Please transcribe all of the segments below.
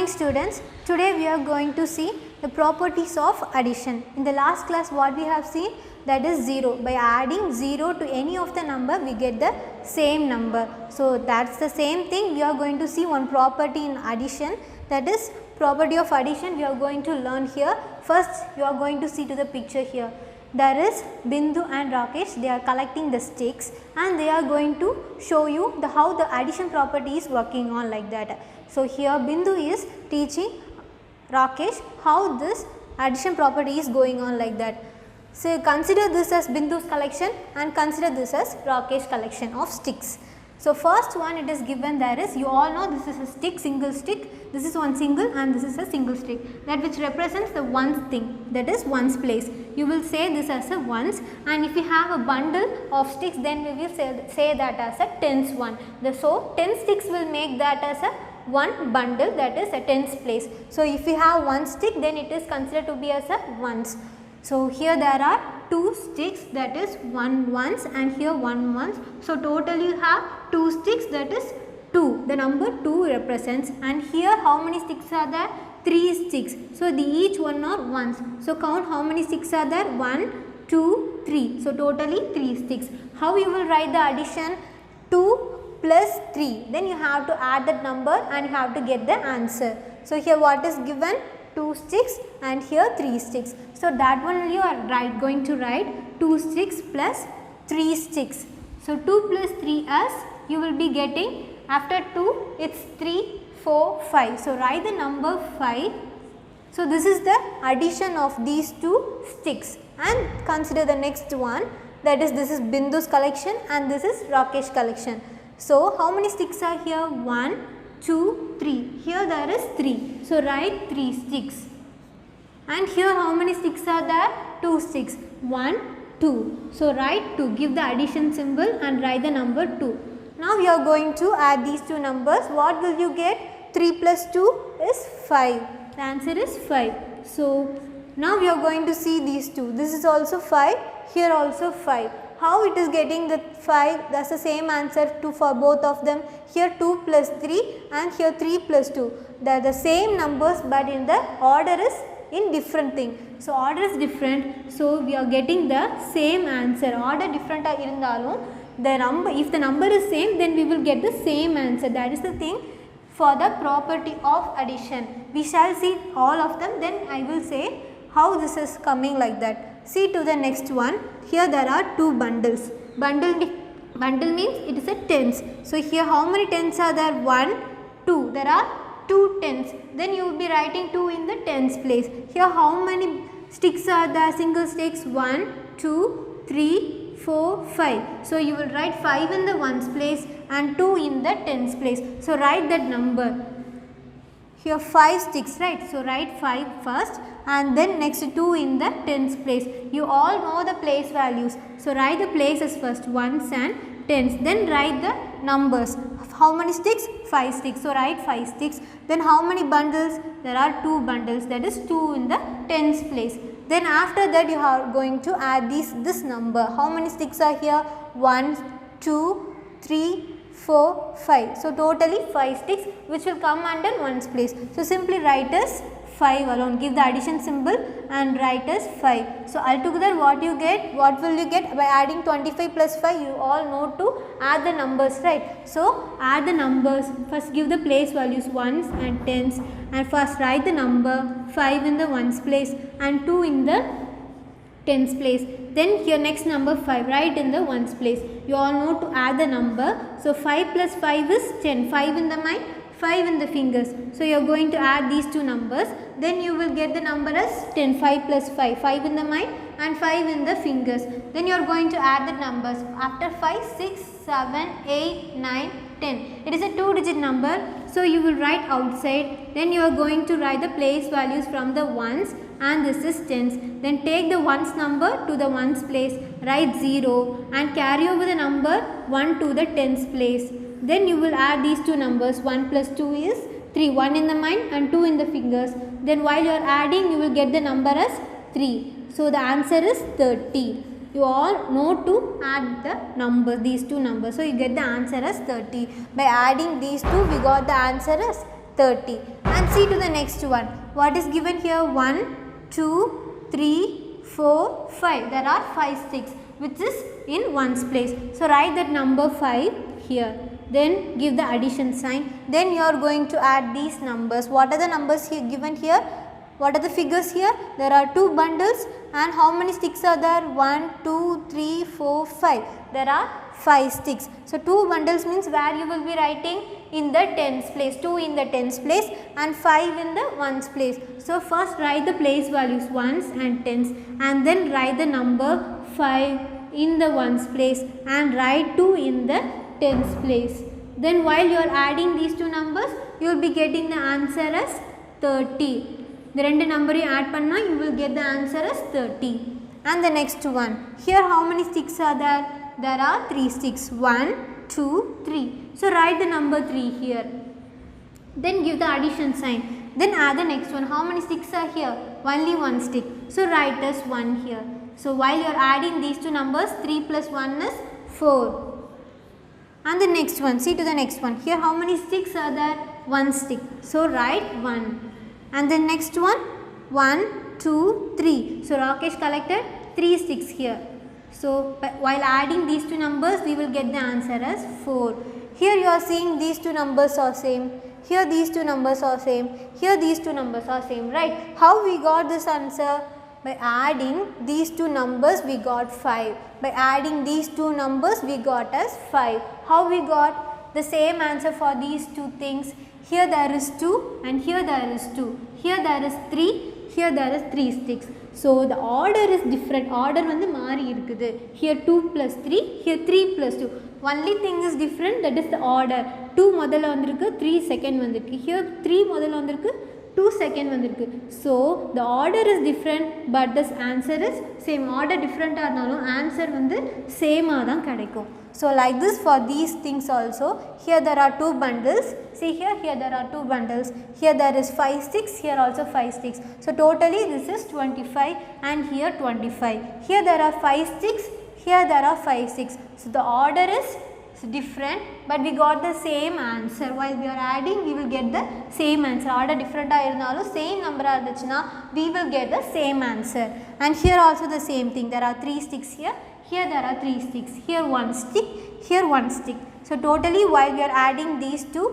morning students. Today we are going to see the properties of addition. In the last class what we have seen, that is 0. By adding 0 to any of the number we get the same number. So that's the same thing. We are going to see one property in addition, that is property of addition we are going to learn here. First you are going to see to the picture here. There is Bindu and Rakesh, they are collecting the sticks and they are going to show you how the addition property is working on like that. So here Bindu is teaching Rakesh how this addition property is going on like that. So consider this as Bindu's collection and consider this as Rakesh's collection of sticks. So first one it is given, there is, you all know this is a stick, single stick, this is one single and this is a single stick, that which represents the ones thing, that is ones place. You will say this as a ones, and if you have a bundle of sticks then we will say that as a tens one. So 10 sticks will make that as a one bundle, that is a tens place. So if you have one stick then it is considered to be as a ones. So here there are 2 sticks, that is 1 ones and here 1 ones. So total you have 2 sticks, that is 2. The number 2 represents, and here how many sticks are there? 3 sticks. So each one are ones. So count how many sticks are there? 1, 2, 3. So totally 3 sticks. How you will write the addition? 2 plus 3. Then you have to add that number and you have to get the answer. So here what is given? 2 sticks and here 3 sticks. So that one you are going to write 2 sticks plus 3 sticks. So 2 plus 3 as you will be getting, after 2 it's 3, 4, 5. So write the number 5. So this is the addition of these 2 sticks, and consider the next one, that is this is Bindu's collection and this is Rakesh's collection. So how many sticks are here? 1, 2, 3. Here there is 3. So write 3 sticks. And here how many sticks are there? 2 sticks. 1, 2. So write 2. Give the addition symbol and write the number 2. Now we are going to add these two numbers. What will you get? 3 plus 2 is 5. The answer is 5. So now we are going to see these two. This is also 5. Here also 5. How it is getting the 5? That's the same answer for both of them. Here 2 plus 3 and here 3 plus 2. They are the same numbers but in the order is in different thing. So order is different. So we are getting the same answer. Order different irundalum, the number, if the number is same then we will get the same answer. That is the thing for the property of addition. We shall see all of them, then I will say how this is coming like that. See to the next one. Here there are 2 bundles. Bundle means it is a tens. So here how many tens are there? 1, 2. There are 2 tens. Then you will be writing 2 in the tens place. Here how many sticks are there? Single sticks? 1, 2, 3, 4, 5. So you will write 5 in the ones place and 2 in the tens place. So write that number. Here 5 sticks, right? So write 5 first and then next 2 in the tens place. You all know the place values. So write the places first, ones and tens. Then write the numbers. How many sticks? 5 sticks. So write 5 sticks. Then how many bundles? There are 2 bundles. That is 2 in the tens place. Then after that you are going to add this number. How many sticks are here? 1, 2, 3, 4, 5. So totally 5 sticks which will come under ones place. So simply write as 5 alone. Give the addition symbol and write as 5. So altogether what you get? What will you get? By adding 25 plus 5 you all know to add the numbers, right? So add the numbers. First give the place values ones and tens, and first write the number 5 in the ones place and 2 in the tens place. Then here next number 5, write in the ones place. You all know to add the number. So 5 plus 5 is 10. 5 in the mind, 5 in the fingers. So you are going to add these two numbers. Then you will get the number as 10. 5 plus 5. 5 in the mind and 5 in the fingers. Then you are going to add the numbers. After 5, 6, 7, 8, 9, 10. It is a 2-digit number. So you will write outside. Then you are going to write the place values from the ones and this is tens. Then take the ones number to the ones place. Write 0 and carry over the number 1 to the tens place. Then you will add these two numbers. 1 plus 2 is 3. 1 in the mind and 2 in the fingers. Then while you are adding you will get the number as 3. So the answer is 30. You all know to add the numbers, these two numbers. So you get the answer as 30. By adding these two we got the answer as 30. And And see to the next one. What is given here? 1, 2, 3, 4, 5. There are 5 sticks which is in ones place. So write that number 5 here. Then give the addition sign. Then you are going to add these numbers. What are the numbers here given here? What are the figures here? There are 2 bundles and how many sticks are there? 1, 2, 3, 4, 5. There are 5 sticks. So 2 bundles means where you will be writing in the tens place. 2 in the tens place and 5 in the ones place. So first write the place values ones and tens and then write the number 5 in the ones place and write 2 in the tens place. Then while you are adding these 2 numbers, you will be getting the answer as 30. The rendu number you add panna, you will get the answer as 30. And the next one. Here how many sticks are there? There are 3 sticks. 1, 2, 3. So write the number 3 here. Then give the addition sign. Then add the next one. How many sticks are here? Only 1 stick. So write as 1 here. So while you are adding these 2 numbers, 3 plus 1 is 4. And the next one. See to the next one. Here how many sticks are there? 1 stick. So write 1. And the next one, 1, 2, 3. So Rakesh collected 3 sticks here. So while adding these 2 numbers, we will get the answer as 4. Here you are seeing these 2 numbers are same. Here these 2 numbers are same. Here these 2 numbers are same, right? How we got this answer? By adding these 2 numbers, we got 5. By adding these 2 numbers, we got as 5. How we got the same answer for these 2 things? Here there is 2 and here there is 2. Here there is 3, here there is 3 sticks. So the order is different. Order vandu maari irukudhu. Here 2 plus 3, here 3 plus 2. Only thing is different, that is the order. 2 modala vandirukku, 3 second vandirukku. Here 3 modala vandirukku, 2 second vandirukku. So the order is different but this answer is same. Order different aanalum answer vandu same ah dhaan kadaikum. So like this for these things also. Here there are 2 bundles. See here there are 2 bundles. Here there is 5 sticks. Here also 5 sticks. So totally this is 25 and here 25. Here there are 5 sticks. Here there are 5 sticks. So the order is different but we got the same answer. While we are adding, we will get the same answer. Order different ah irundhalum same number ah irundhuchna, we will get the same answer. And here also the same thing. There are 3 sticks here. Here there are 3 sticks. Here 1 stick. Here 1 stick. So totally while we are adding these 2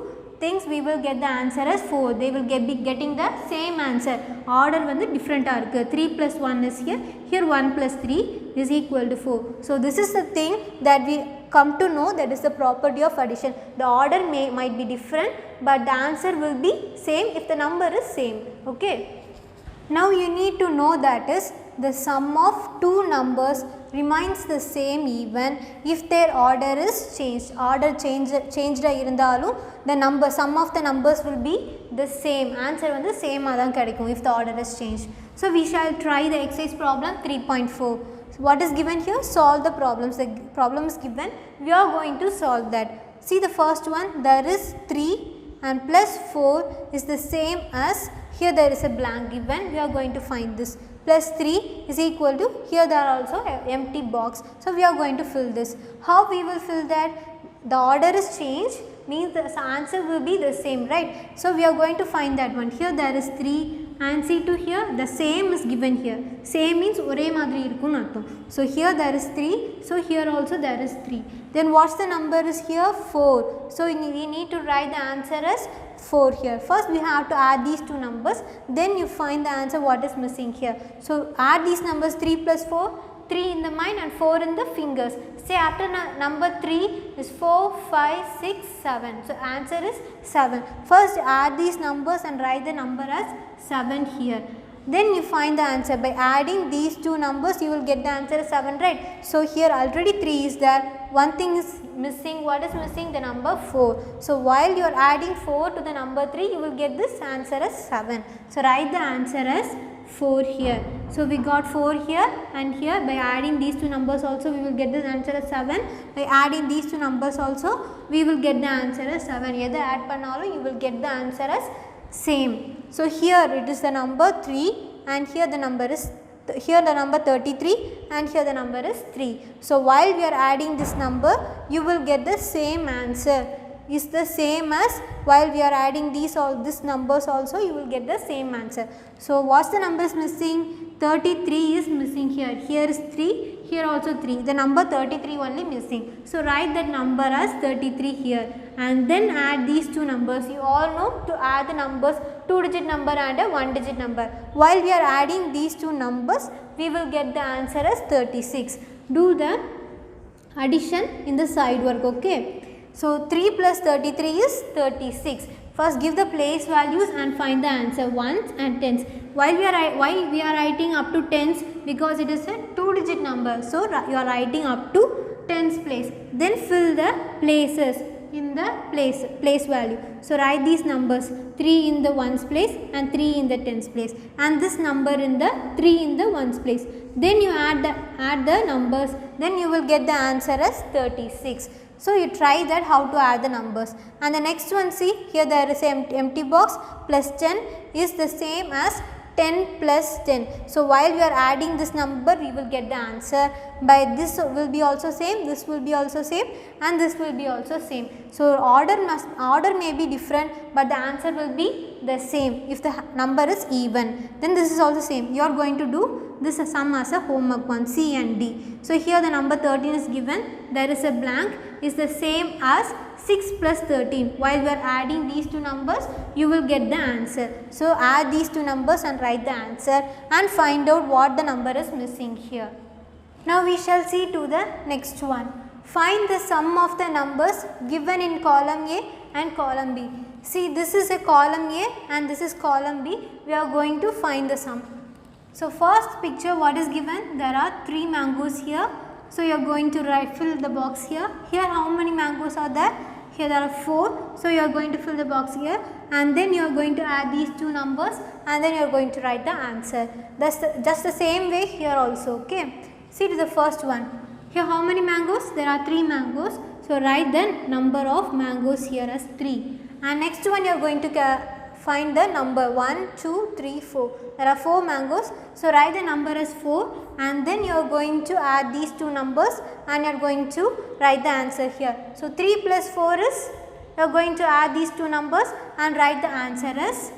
things, we will get the answer as 4. They will be getting the same answer. Order vandu different ah irukku. 3 plus 1 is here. Here 1 plus 3 is equal to 4. So this is the thing that we come to know, that is the property of addition. The order might be different but the answer will be same if the number is same. Okay. Now you need to know that is the sum of 2 numbers remains the same even if their order is changed. Order changed irundhalum the number, sum of the numbers will be the same. Answer vandu same ah dhaan kadaikum if the order is changed. So we shall try the exercise problem 3.4. So what is given here? Solve the problems. The problem is given. We are going to solve that. See the first one, there is 3 and plus 4 is the same as, here there is a blank given. We are going to find this. Plus 3 is equal to, here there are also an empty box. So we are going to fill this. How we will fill that? The order is changed means the answer will be the same, right? So we are going to find that one. Here there is 3 and see to here the same is given here. Same means ore madri irukkum artham. So here there is 3. So here also there is 3. Then what's the number is here? 4. So we need to write the answer as 4 here. First we have to add these 2 numbers, then you find the answer what is missing here. So add these numbers, 3 plus 4, 3 in the mind and 4 in the fingers. Say after number 3 is 4, 5, 6, 7. So answer is 7. First add these numbers and write the number as 7 here. Then you find the answer. By adding these 2 numbers, you will get the answer as 7, right? So here already 3 is there. One thing is missing. What is missing? The number 4. So while you are adding 4 to the number 3, you will get this answer as 7. So write the answer as 4 here. So we got 4 here and here. By adding these 2 numbers also, we will get the answer as 7. By adding these 2 numbers also, we will get the answer as 7. Either add pannalum, you will get the answer as same. So here it is the number 3 and here the number is, here the number 33 and here the number is 3. So while we are adding this number, you will get the same answer. is the same as while we are adding these numbers also, you will get the same answer. So what's the numbers missing? 33 is missing here. Here is 3. Here also 3. The number 33 only missing. So write that number as 33 here and then add these two numbers. You all know to add the numbers 2-digit number and a 1-digit number. While we are adding these two numbers, we will get the answer as 36. Do the addition in the side work, okay. So 3 plus 33 is 36. First give the place values and find the answer, ones and tens. Why we are writing up to tens? Because it is a 2-digit number. So you are writing up to tens place. Then fill the places in the place value. So write these numbers, 3 in the ones place and 3 in the tens place, and this number in the 3 in the ones place. Then you add the numbers, then you will get the answer as 36. So you try that how to add the numbers. And the next one, see here there is an empty box, plus 10 is the same as 10 plus 10. So while we are adding this number, we will get the answer by this will be also same, this will be also same, and this will be also same. So order may be different, but the answer will be the same if the number is even. Then this is also same. You are going to do this sum as a homework one, C and D. So here the number 13 is given. There is a blank, is the same as 6 plus 13. While we are adding these two numbers, you will get the answer. So add these two numbers and write the answer and find out what the number is missing here. Now we shall see to the next one. Find the sum of the numbers given in column A and column B. See, this is a column A and this is column B. We are going to find the sum. So first picture, what is given? There are 3 mangoes here. So you are going to fill the box here. Here how many mangoes are there? Here there are 4. So you are going to fill the box here and then you are going to add these two numbers and then you are going to write the answer. That's just the same way here also, okay. See to the first one. Here how many mangoes? There are 3 mangoes. So write the number of mangoes here as 3. And next one you are going to find the number 1, 2, 3, 4. There are 4 mangoes. So write the number as 4 and then you are going to add these two numbers and you are going to write the answer here. So 3 plus 4 is, you are going to add these two numbers and write the answer as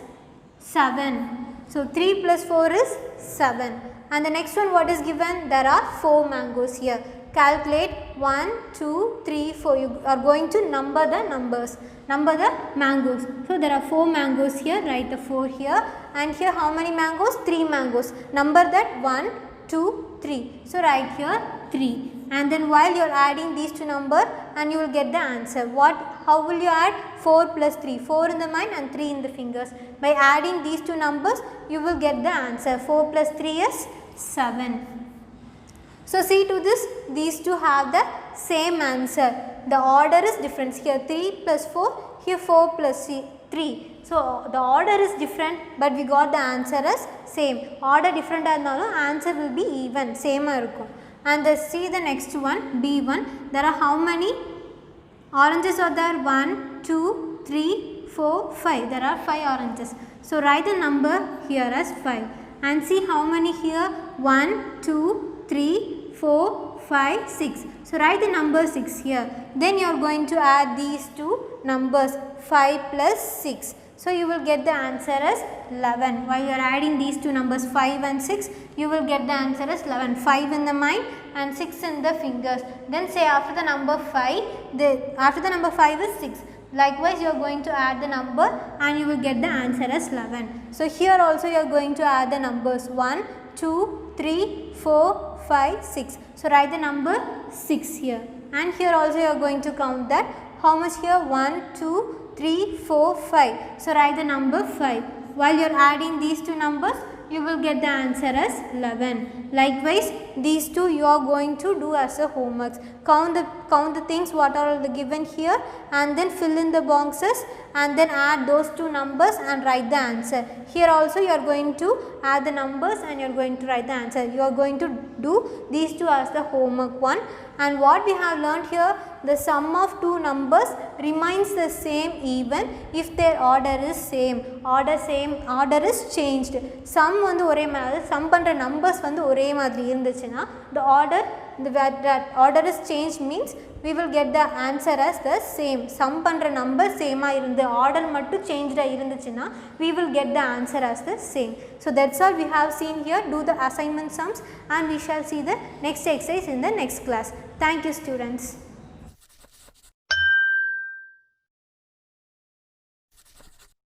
7. So 3 plus 4 is 7. And the next one, what is given? There are 4 mangoes here. Calculate 1, 2, 3, 4. You are going to number the numbers. Number the mangoes. So there are 4 mangoes here. Write the 4 here. And here how many mangoes? 3 mangoes. Number that 1, 2, 3. So write here 3. And then while you are adding these two numbers and you will get the answer. How will you add? 4 plus 3. 4 in the mind and 3 in the fingers. By adding these two numbers, you will get the answer. 4 plus 3 is 7. So see to this, these two have the same answer. The order is different. Here 3 plus 4, here 4 plus 3. So the order is different, but we got the answer as same. Order different aanalu answer will be even, same irukum. And see the next one, B1. There are how many oranges are there? 1, 2, 3, 4, 5. There are 5 oranges. So write the number here as 5. And see how many here? 1, 2, 3, 4, 5, 6. So write the number 6 here. Then you are going to add these two numbers, 5 plus 6. So you will get the answer as 11. While you are adding these two numbers 5 and 6, you will get the answer as 11. 5 in the mind and 6 in the fingers. Then say after the number 5, after the number 5 is 6. Likewise, you are going to add the number and you will get the answer as 11. So here also you are going to add the numbers 1, 2, 3, 4, 5, 6. So write the number 6 here. And here also you are going to count that. How much here? 1, 2, 3, 4, 5. So write the number 5. While you are adding these two numbers, you will get the answer as 11. Likewise, these two you are going to do as a homework. Count the things what are given here and then fill in the boxes and then add those two numbers and write the answer. Here also you are going to add the numbers and you are going to write the answer. You are going to do these two as the homework one. And what we have learned here, the sum of two numbers remains the same even if their order is same. Order is changed. Sum வந்து ஒரே மாதிரி sum பண்ற numbers வந்து ஒரே மாதிரி இருந்துச்சுன்னா the order is changed means we will get the answer as the same. Sum பண்ற number same ஆ இருந்து order மட்டும் changed ஆ இருந்துச்சுன்னா we will get the answer as the same. So that's all we have seen here. Do the assignment sums and we shall see the next exercise in the next class. Thank you students.